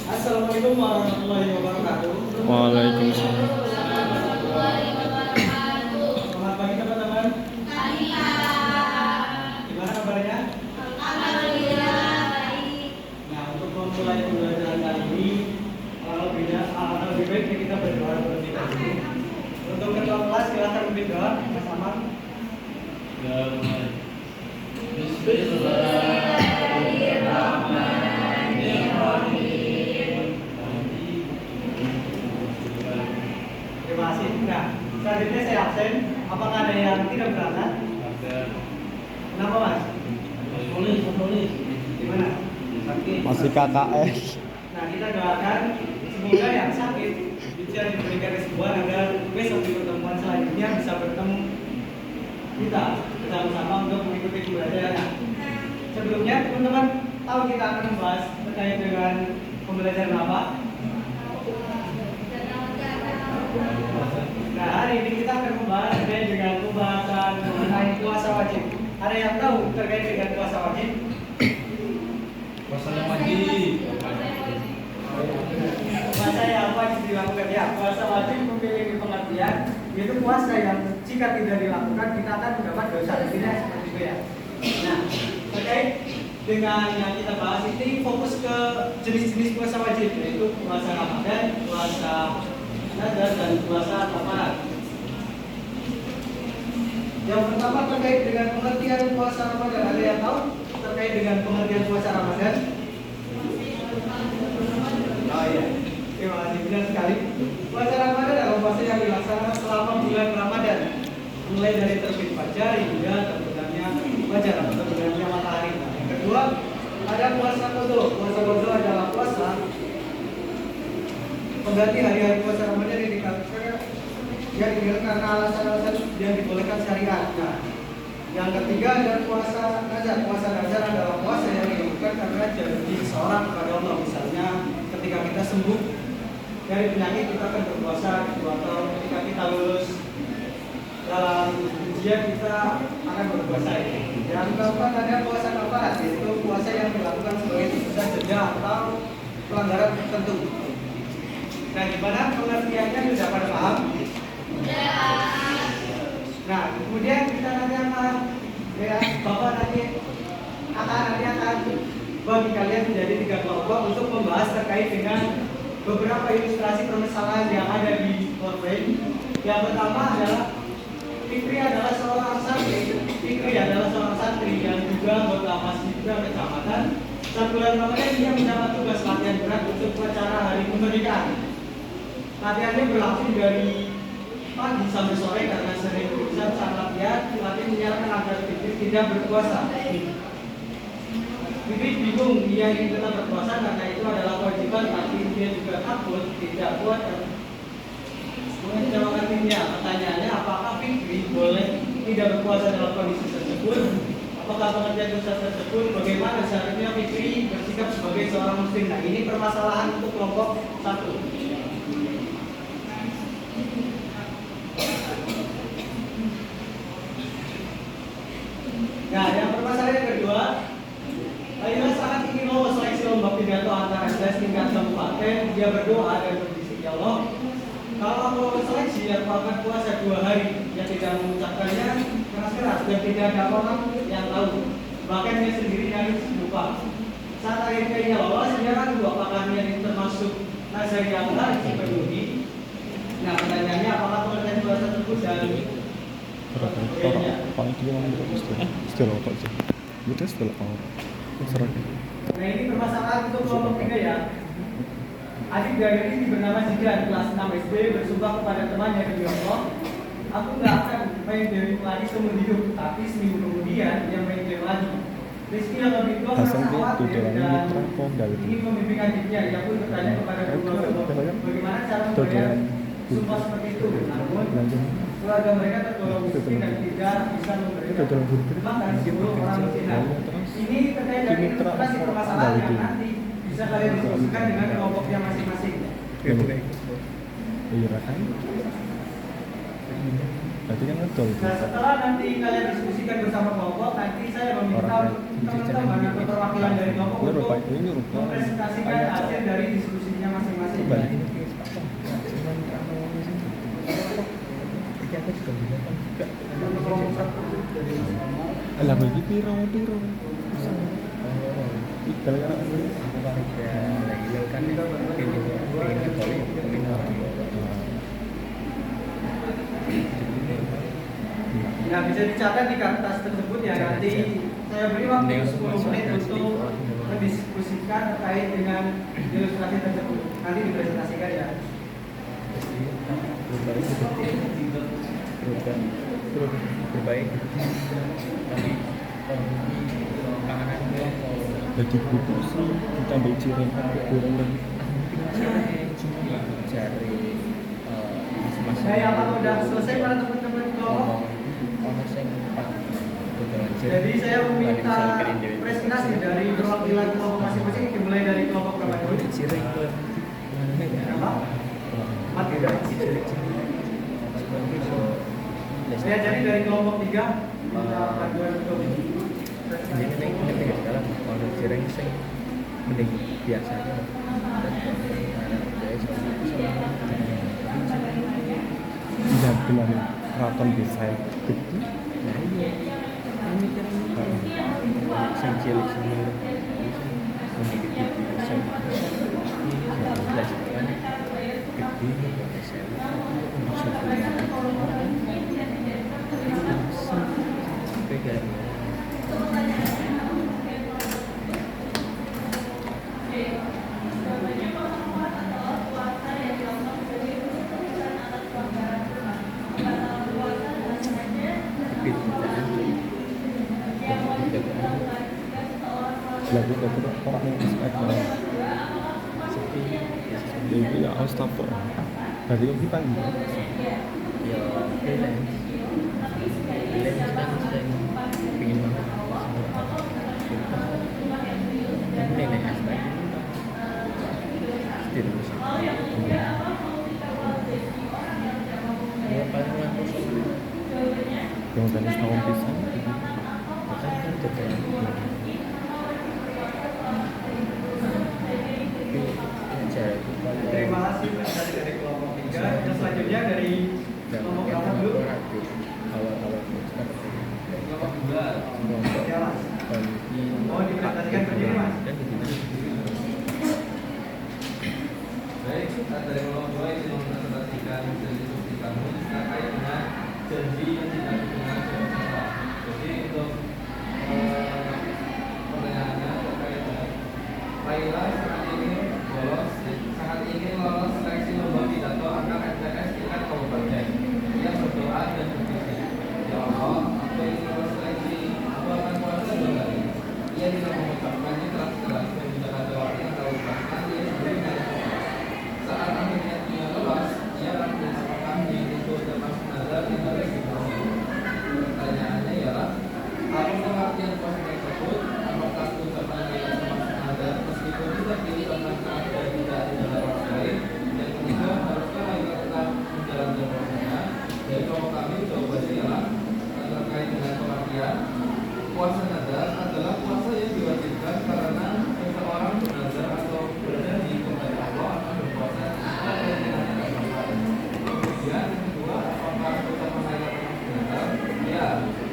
Assalamualaikum warahmatullahi wabarakatuh. Waalaikumsalam. Selamat pagi teman-teman. Gimana kabarnya? Nah, untuk memulai pembelajaran kali ini, lebih baik kita berdoa terlebih dahulu. Untuk ketua kelas silakan memberi doa bersama. Terima kasih. Nah, selanjutnya saya absen. Apakah ada yang tidak berangkat? Kenapa mas? Polis. Gimana? Sakit. Masih KKS. Nah, kita doakan semoga yang sakit bisa diberikan kesembuhan agar besok di pertemuan selanjutnya bisa bertemu kita bersama-sama untuk mengikuti pembelajaran. Sebelumnya teman-teman tahu kita akan membahas terkait dengan pembelajaran apa? Nah, hari ini kita akan membahas terkait dengan pembahasan mengenai puasa wajib. Ada yang tahu terkait dengan puasa wajib? Puasa yang wajib. Puasa yang wajib dilakukan ya. Puasa wajib memiliki pengertian yaitu puasa yang jika tidak dilakukan kita akan mendapat dosa. Tidak seperti itu ya. Nah, terkait dengan yang kita bahas ini fokus ke jenis-jenis puasa wajib yaitu puasa Ramadan, puasa Nadar dan puasa Kafarat. Yang pertama terkait dengan pengertian puasa Ramadan, ada yang tahu terkait dengan pengertian puasa Ramadan? Oh iya, terima kasih, benar sekali. Puasa Ramadan adalah puasa yang dilaksanakan selama bulan Ramadan, mulai dari terbit fajar hingga terbenamnya fajar atau terbenamnya matahari. Yang kedua, ada puasa qadha. Puasa qadha adalah puasa pengganti hari-hari puasa Ramadan yang dikatakan karena alasan-alasan yang dibolehkan syariat. Nah, yang ketiga ada puasa nazar. Puasa nazar adalah puasa yang dilakukan karena janji seseorang kepada Allah. Misalnya ketika kita sembuh dari penyakit kita akan berpuasa gitu, atau ketika kita lulus dalam ujian kita akan berpuasa ini. Yang keempat ada puasa kafarat, yaitu puasa yang dilakukan sebagai tebusan denda atau pelanggaran tertentu. Nah, gimana pengertiannya sudah pada paham? Nah, kemudian kita nanti akan ya, Bapak nanti akan bagi kalian menjadi 3 kelompok untuk membahas terkait dengan beberapa ilustrasi permasalahan yang ada di PowerPoint. Yang pertama adalah Fikri adalah seorang santri yang juga anggota masjid juga kecamatan. Saat bulan Ramadan dia mendapat tugas latihan berat untuk upacara hari kemerdekaan. Latihannya berlangsung dari pagi sampai sore karena sering berusaha saat latihan menyarankan agar Fikri tidak berpuasa. Fikri bingung, dia ingin tetap berpuasa karena itu adalah kewajiban, tapi dia juga takut tidak kuat mengecewakan timnya. Pertanyaannya, apakah Fikri boleh tidak berpuasa dalam kondisi tersebut? Apakah pengertian dosa tersebut? Bagaimana seharusnya Fikri bersikap sebagai seorang muslim? Nah, ini permasalahan untuk kelompok 1. Nah, yang permasalahan yang kedua, Laila sangat ingin lolos seleksi lomba pidato antara SD tingkat kabupaten. Dia berdoa dan berbisik, ya Allah, kalau aku lolos seleksi, aku akan puasa 2 hari. Dia tidak mengucapkannya keras-keras dan tidak ada orang yang tahu. Bahkan dia sendiri nyaris lupa. Saat akhirnya ia lolos, dia ragu apakah dia ini termasuk nazar yang harus dipenuhi. Nah, pertanyaannya, apakah pengertian puasa tersebut dan Nah, ini permasalahan untuk kelompok 3 ya. Adik dari ini bernama Zidan, kelas 6 SD, bersumpah kepada temannya demi Allah, aku nggak akan main game lagi seumur hidup. Tapi seminggu kemudian dia main game lagi. Rizky yang lebih tua merasa khawatir dan ingin membimbing adiknya. Ia pun bertanya kepada keluarga, bagaimana cara membayar sumpah seperti itu. Namun keluarga mereka tergolong miskin dan tidak bisa memberi makan 10 orang miskin. Ini terkait dengan ilustrasi permasalahan yang nanti bisa kalian diskusikan dengan kelompoknya masing-masing. Iya kan? Berarti kan betul. Nah, setelah nanti kalian diskusikan bersama kelompok, nanti saya meminta teman-teman atau perwakilan dari kelompok untuk Bapak itu nyuruh mempresentasikan hasil dari diskusinya masing-masing. Coba. Iki aku juga bilang kan juga. Untuk kelompok satu dari Lah bagi piro. Iqbal kan aku. Aku balik ya lagi lo kan pengen boleh pengen orang. Nah, bisa dicatat di kertas tersebut ya, nanti saya beri waktu 10 menit untuk mendiskusikan terkait dengan ilustrasi tersebut. Nanti dipresentasikan ya. Berbaik tapi panganan gue Jadi butuh sih ditambah cireng aku kurang lagi. cari Saya apa udah selesai para teman-teman kelompok? Jadi saya meminta presentasi dari perwakilan kelompok masing-masing, dimulai dari kelompok berapa dulu? Berapa? 4 ya? Ya, jadi dari kelompok 3 minta bantuan untuk mending biasa aja. Tidak benar keraton desa gede. Nah iya, ini kan sing cilik semua mending gede bisa. Belas kan gede bisa. Pegang. Lagu itu orang yang respect lah. Jadi ya harus tapok. Berarti itu pagi. Ya, freelance kan sering pingin banget nenek aspek terus ya paling langsung Yang tadi setahun pisang. makan kan terkait terima kasih dari kelompok 3. Dan selanjutnya dari kelompok berapa dulu? awal-awal Kelompok 2. Ya, Mas. Oh, dipresentasikan berdiri, Mas. dan begitu. Baik, dari kelompok 2 ini mempresentasikan hasil diskusi kami terkait dengan janji yang tidak dengan peserta. Jadi untuk pertanyaannya terkait dengan Laila sangat ingin lolos seleksi lomba pidato angkat MTS tingkat kabupaten. Ia berdoa dan berpikir, ya Allah, aku ingin lolos seleksi, aku akan puasa 2 hari. Ia tidak mengucapkannya keras-keras dan tidak ada waktu yang terlalu keras. Ia sendiri mengalami saat akhirnya ia lolos, ia akan mengucapkan yang itu dapat nazar yang harus dipenuhi. Pertanyaannya ialah, apa pengertian puasa tersebut? Apakah ucapan yang termasuk nazar meskipun tidak pilih tentang saat dan tidak ada dalam waktu lain? Yang ketiga, haruskah kita tetap menjalankan puasanya? Dari kelompok kami jawabannya ialah terkait dengan pengertian. Puasa nazar adalah puasa yang diwajibkan karena seseorang bernazar atau berjanji kepada Allah akan berpuasa sesuai dengan ketentuan. Kemudian yang kedua, apakah ucapan Laila termasuk nazar? Ya,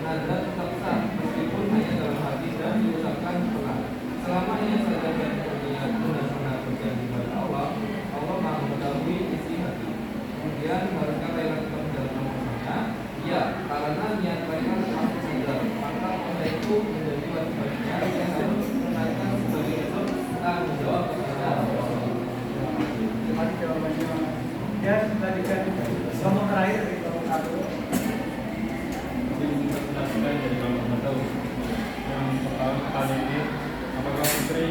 nazar tetap sah meskipun hanya dalam hati dan diucapkan pernah. Selama ia sadar dan berniat benar-benar berjanji kepada Allah, Allah Maha mengetahui isi hati. Kemudian haruskah Laila tetap menjalankan puasanya? Ya, karena niat Laila termasuk sadar, maka puasa itu menjadi wajibannya yang harus menunaikan sebagai bentuk tanggung jawab kepada Allah. Terima kasih jawabannya. Ya, selanjutnya kelompok terakhir dari kelompok 1. Dipresentasikan dari kelompok 1. Yang pertama kali ini, apakah putri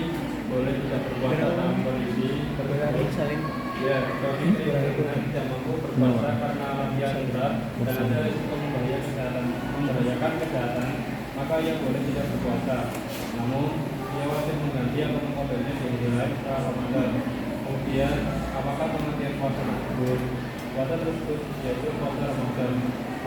boleh tidak berpuasa dalam kondisi Berarti saling ya, kalau putri tidak mampu berpuasa karena latihan berat dan ada risiko membahayakan kesehatan, maka ia boleh tidak berpuasa. Namun, ia wajib mengganti atau mengobati di hari lain setelah Ramadan. Kemudian, apakah pengertian puasa tersebut? Puasa tersebut yaitu puasa Ramadan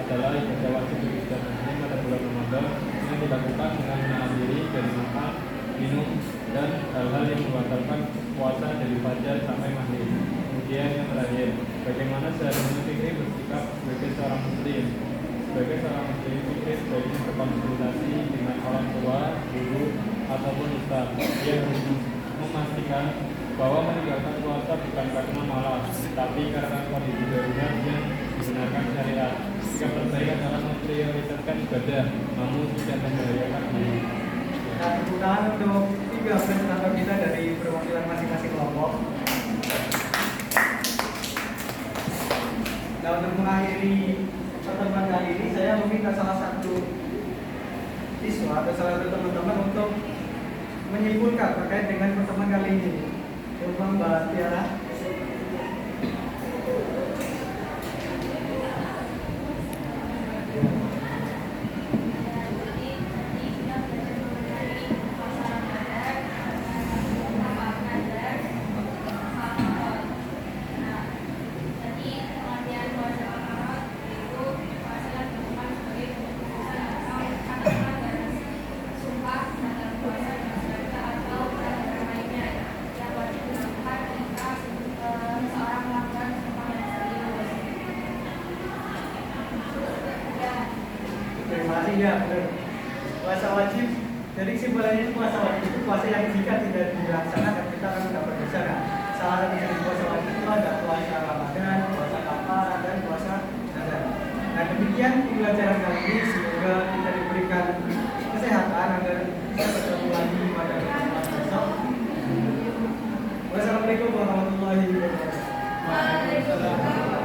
adalah ibadah wajib bagi setiap muslim pada bulan Ramadan yang dilakukan dengan menahan diri dari makan, minum, dan hal-hal yang membatalkan puasa dari fajar sampai maghrib. Kemudian yang terakhir, bagaimana seharusnya fikri bersikap sebagai seorang muslim. Sebagai seorang muslim, fikri sebaiknya berkonsultasi dengan orang tua, guru, ataupun ustaz. Dia harus memastikan bahwa meninggalkan puasa bukan karena malas, tapi karena kondisi darurat yang dibenarkan syariat. Sikap terbaik adalah memprioritaskan ibadah, namun tidak membahayakan diri. Nah, tepuk tangan untuk 3 presentator kita dari perwakilan masing-masing kelompok. Nah, untuk mengakhiri pertemuan kali ini, saya meminta salah satu siswa atau salah satu teman-teman untuk menyimpulkan terkait dengan pertemuan kali ini. Coba Mbak Tiara. Terima kasih ya, benar. Puasa wajib. Jadi kesimpulannya puasa wajib itu puasa yang jika tidak dilaksanakan kita akan mendapat dosa. Nah, salah satu dari puasa wajib itu ada puasa Ramadan, puasa kafarah, dan puasa Nazar. Nah, demikian pembelajaran kali ini, semoga kita diberikan kesehatan agar bisa bertemu lagi pada kesempatan besok. Wassalamualaikum warahmatullahi wabarakatuh.